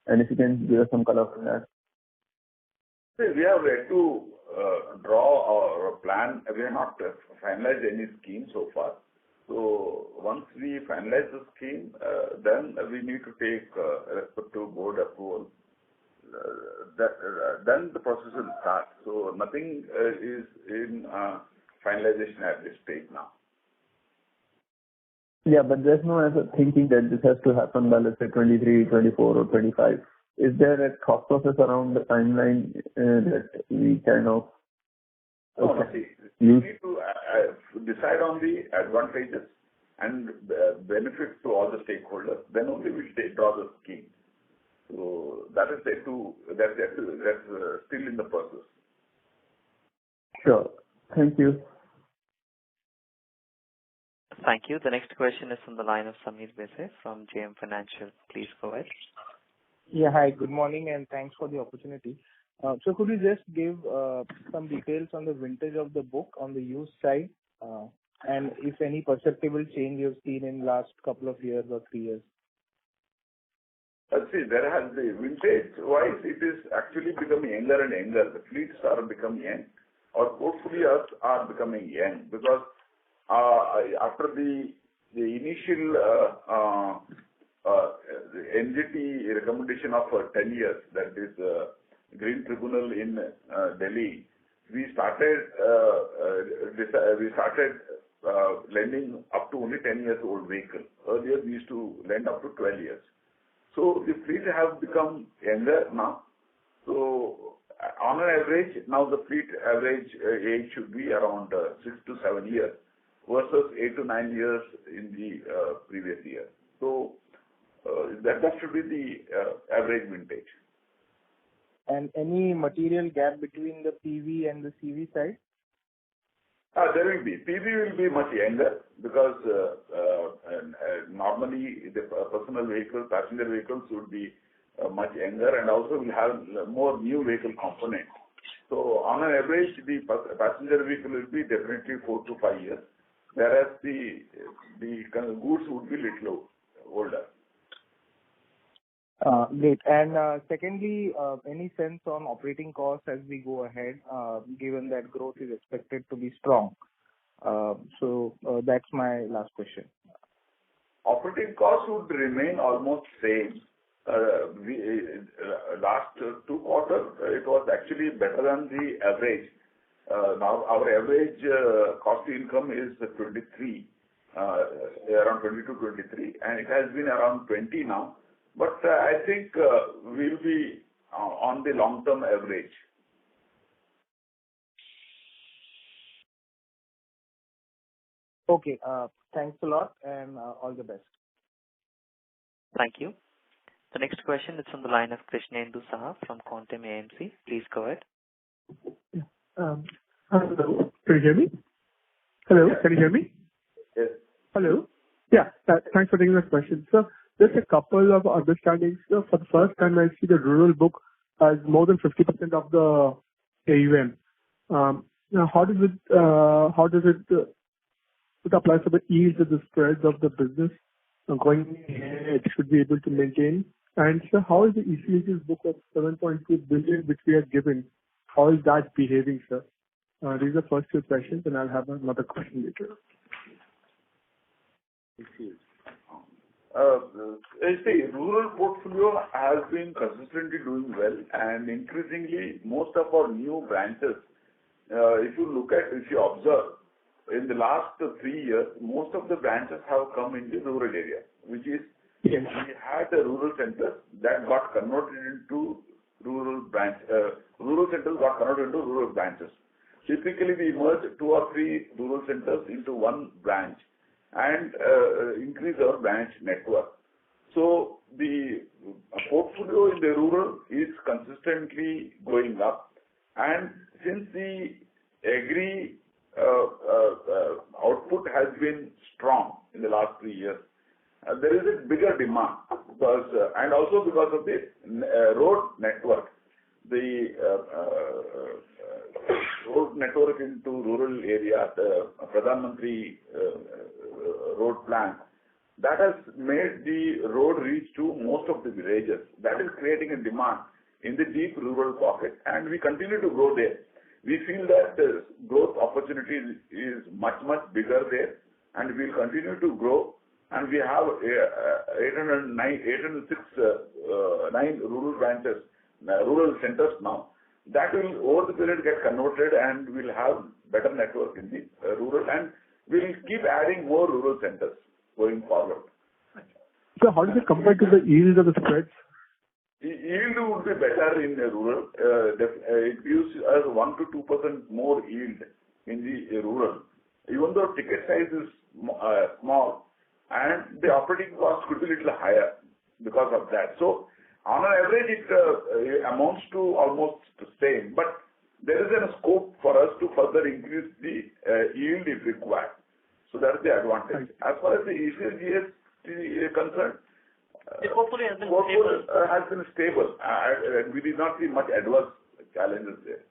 And if you can give us some color on that. We have yet to draw our plan. We have not finalized any scheme so far. So once we finalize the scheme, then we need to take respective board approval. Then the process will start. So nothing is in finalization at this stage now. Yeah, but there's no thinking that this has to happen by, let's say, 23, 24 or 25. Is there a thought process around the timeline that we kind of... We need to decide on the advantages and benefits to all the stakeholders. Then only we draw the scheme. So that is that's still in the process. Sure. Thank you. Thank you. The next question is from the line of Sameer Bhise from JM Financial. Please go ahead. Yeah, hi. Good morning, and thanks for the opportunity. So could you just give some details on the vintage of the book on the used side, and if any perceptible change you've seen in last couple of years or 3 years? See, there has the vintage-wise, it is actually becoming younger and younger. The fleets are becoming young. Our portfolios are becoming young because after the initial the NGT recommendation of 10 years, that is Green Tribunal in Delhi, we started lending up to only 10 years old vehicle. Earlier we used to lend up to 12 years. So the fleet have become younger now. So on an average, now the fleet average age should be around 6 to 7 years versus 8 to 9 years in the previous year. So that should be the average vintage. And any material gap between the PV and the CV side? There will be. PV will be much younger because normally the personal vehicles, passenger vehicles would be much younger and also will have more new vehicle components. So on an average, the passenger vehicle will be definitely 4 to 5 years, whereas the goods would be little older. Great. And secondly, any sense on operating costs as we go ahead, given that growth is expected to be strong? So that's my last question. Operating costs would remain almost same. Last 2 quarters, it was actually better than the average. Now our average cost to income is 23, around 22, 23, and it has been around 20 now. But I think we'll be on the long-term average. Okay. Thanks a lot and all the best. Thank you. The next question is from the line of Krishnendu Saha from Quantum AMC. Please go ahead. Hello. Can you hear me? Hello. Can you hear me? Yes. Hello. Yeah. Thanks for taking the question. So just a couple of understandings. So for the first time, I see the rural book has more than 50% of the AUM. Now, how does it apply for the yields and the spreads of the business going ahead? Should be able to maintain. And so, how is the ECLGS book of 7.2 billion which we are given? How is that behaving, sir? These are the first 2 questions, and I'll have another question later. See, rural portfolio has been consistently doing well, and increasingly most of our new branches, if you observe, in the last 3 years, most of the branches have come in the rural area, which is we had the rural centers that got converted into rural centers got converted into rural branches. Typically, we merge 2 or 3 rural centers into 1 branch and increase our branch network. So the portfolio in the rural is consistently going up, and since the agri output has been strong in the last 3 years, there is a bigger demand because and also because of the road network. The road network into rural area, the Pradhan Mantri road plan, that has made the road reach to most of the villages. That is creating a demand in the deep rural pocket, and we continue to grow there. We feel that the growth opportunity is much, much bigger there, and we'll continue to grow. And we have 809 rural branches, rural centers now. That will, over the period, get converted, and we'll have better network in the rural, and we'll keep adding more rural centers going forward. So how does it compare to the yield of the spreads? The yield would be better in the rural. It gives us 1 to 2% more yield in the rural, even though ticket size is small, and the operating cost could be a little higher because of that. So on an average, it amounts to almost the same, but there is a scope for us to further increase the yield if required. So that's the advantage. As far as the ECLGS is concerned, the portfolio has been stable. We did not see much adverse challenges there.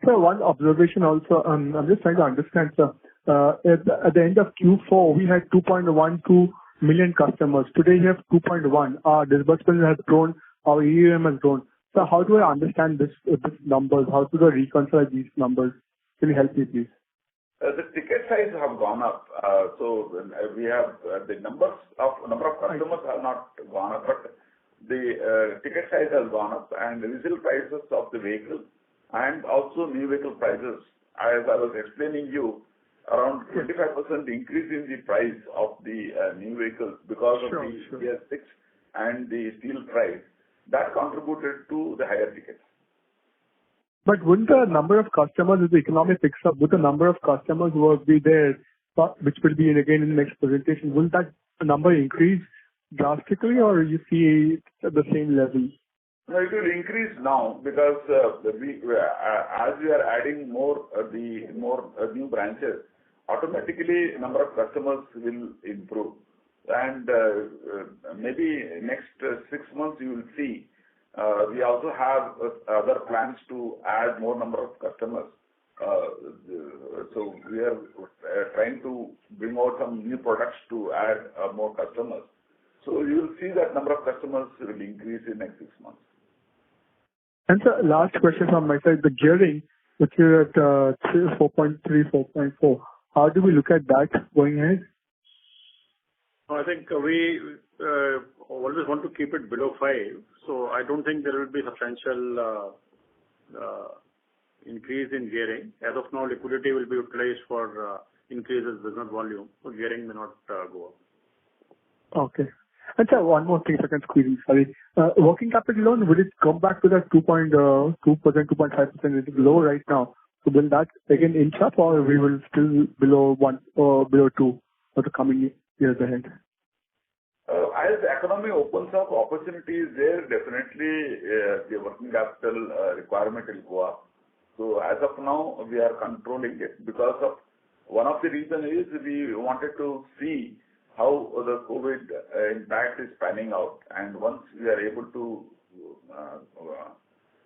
So one observation also, I'm just trying to understand, sir. At the end of Q4, we had 2.12 million customers. Today you have 2.1. Our disbursement has grown, our AUM has grown. So how do I understand this numbers? How do I reconcile these numbers? Can you help me, please? The ticket size have gone up. We have the number of customers have not gone up, but the ticket size has gone up, and the resale prices of the vehicle and also new vehicle prices, as I was explaining you, around 25% increase in the price of the new vehicles because of the BS6 and the steel price. That contributed to the higher tickets. But wouldn't the number of customers, if the economy picks up, would the number of customers who will be there, which will be again in the next presentation, will that number increase drastically, or you see it at the same level? No, it will increase now because as we are adding more new branches, automatically number of customers will improve. And maybe next 6 months you will see we also have other plans to add more number of customers. So we are trying to bring out some new products to add more customers. So you will see that number of customers will increase in next 6 months. And so last question from my side, the gearing, which is at 4.3, 4.4. How do we look at that going ahead? I think we always want to keep it below 5. So I don't think there will be substantial increase in gearing. As of now, liquidity will be utilized for increases business volume. So gearing may not go up. Okay. And sir, one more thing if I can squeeze in, sorry. Working capital loan, will it come back to that 2.2%, 2.5%? It is low right now. So will that again inch up, or we will still below 1 or below 2 for the coming years ahead? As the economy opens up, opportunities there, definitely the working capital requirement will go up. So as of now, we are controlling it because of one of the reasons is we wanted to see how the COVID impact is panning out. And once we are able to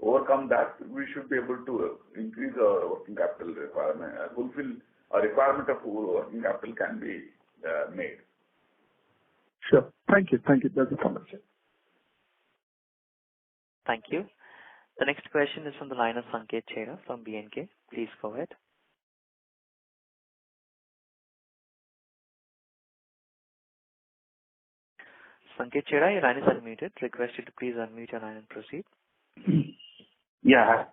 overcome that, we should be able to increase our working capital requirement, fulfill a requirement of working capital can be made. Sure. Thank you. Thank you. That's the comment. Thank you. The next question is from the line of Sanket Chheda from BNK. Please go ahead. Sanket Chheda, your line is unmuted. Request you to please unmute your line and proceed. Yeah.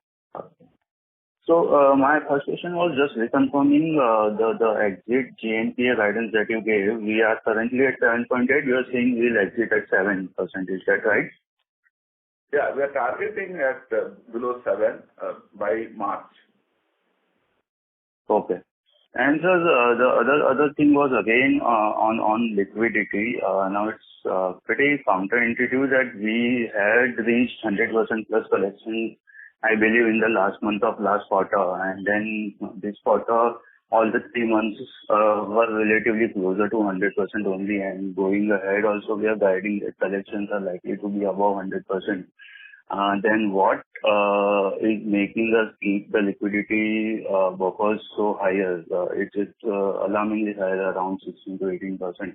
So my first question was just reconfirming the exit GNPA guidance that you gave. We are currently at 7.8. You are saying we'll exit at 7%. Is that right? Yeah, we are targeting at below 7 by March. Okay. And so the other thing was again on liquidity. Now it's pretty counterintuitive that we had reached 100% plus collections, I believe, in the last month of last quarter, and then this quarter, all the 3 months were relatively closer to 100% only, and going ahead also we are guiding that collections are likely to be above 100%. Then what is making us keep the liquidity buffers so higher? It's alarmingly higher, around 16 to 18%.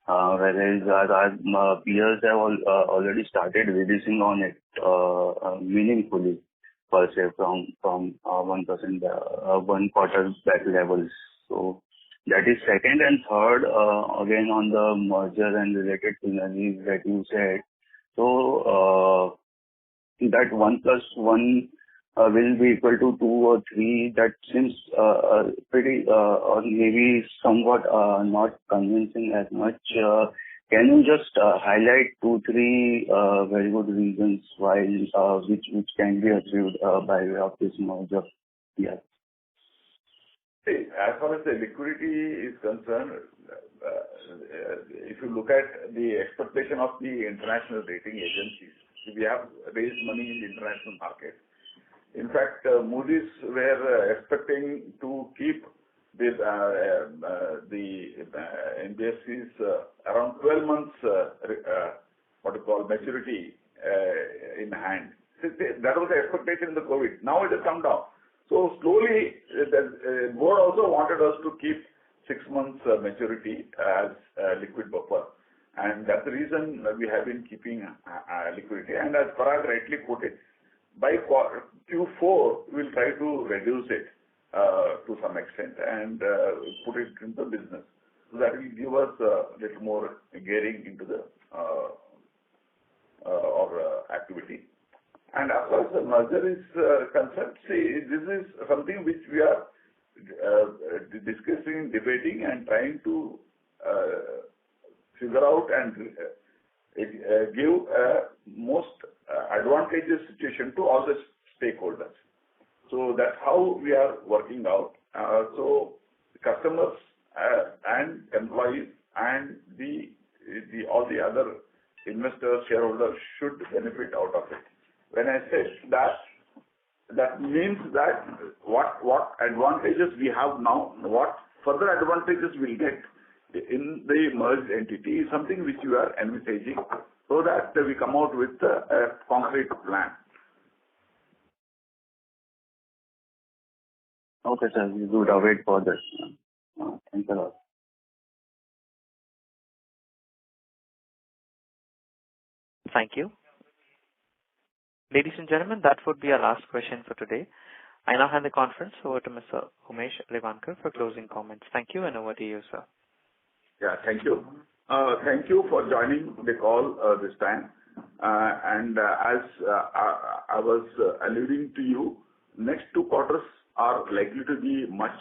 Whereas our peers have already started reducing on it meaningfully, per se, from 1%, 1 quarter back levels. So that is second. And third, again on the merger and related synergies that you said. So that 1 plus 1 will be equal to 2 or 3. That seems pretty or maybe somewhat not convincing as much. Can you just highlight 2, 3 very good reasons why which can be achieved by way of this merger? Yeah. See, as far as the liquidity is concerned, if you look at the expectation of the international rating agencies, we have raised money in the international market. In fact, Moody's were expecting to keep the NBFCs around 12 months, maturity in hand. That was the expectation in the COVID. Now it has come down. So slowly, the board also wanted us to keep 6 months maturity as liquid buffer. And that's the reason we have been keeping liquidity. And as Parag rightly put it, by Q4, we'll try to reduce it to some extent and put it into business. So that will give us a little more gearing into the our activity. And as far as the merger is concerned, see, this is something which we are discussing, debating, and trying to figure out and give most advantageous situation to all the stakeholders. So that's how we are working out. So customers and employees and all the other investors, shareholders should benefit out of it. When I say that means that what advantages we have now, what further advantages we'll get in the merged entity is something which we are envisaging, so that we come out with a concrete plan. Okay, sir. We would await for this. Thanks a lot. Thank you. Ladies and gentlemen, that would be our last question for today. I now hand the conference over to Mr. Umesh Revankar for closing comments. Thank you, and over to you, sir. Yeah, thank you. Thank you for joining the call this time. And as I was alluding to you, next 2 quarters are likely to be much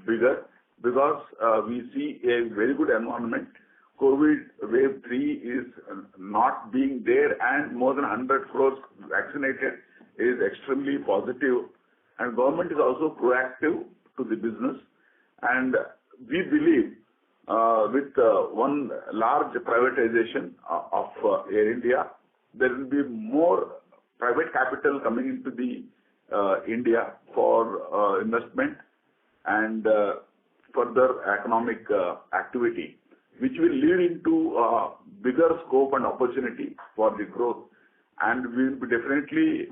bigger because we see a very good environment. COVID wave 3 is not being there, and more than 100 crores vaccinated is extremely positive. And government is also proactive to the business. And we believe with one large privatization of Air India, there will be more private capital coming into the India for investment and further economic activity, which will lead into bigger scope and opportunity for the growth. And we will be definitely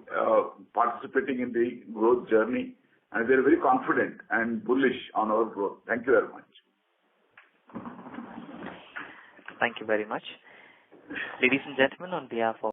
participating in the growth journey. And we are very confident and bullish on our growth. Thank you very much. Thank you very much. Ladies and gentlemen, on behalf of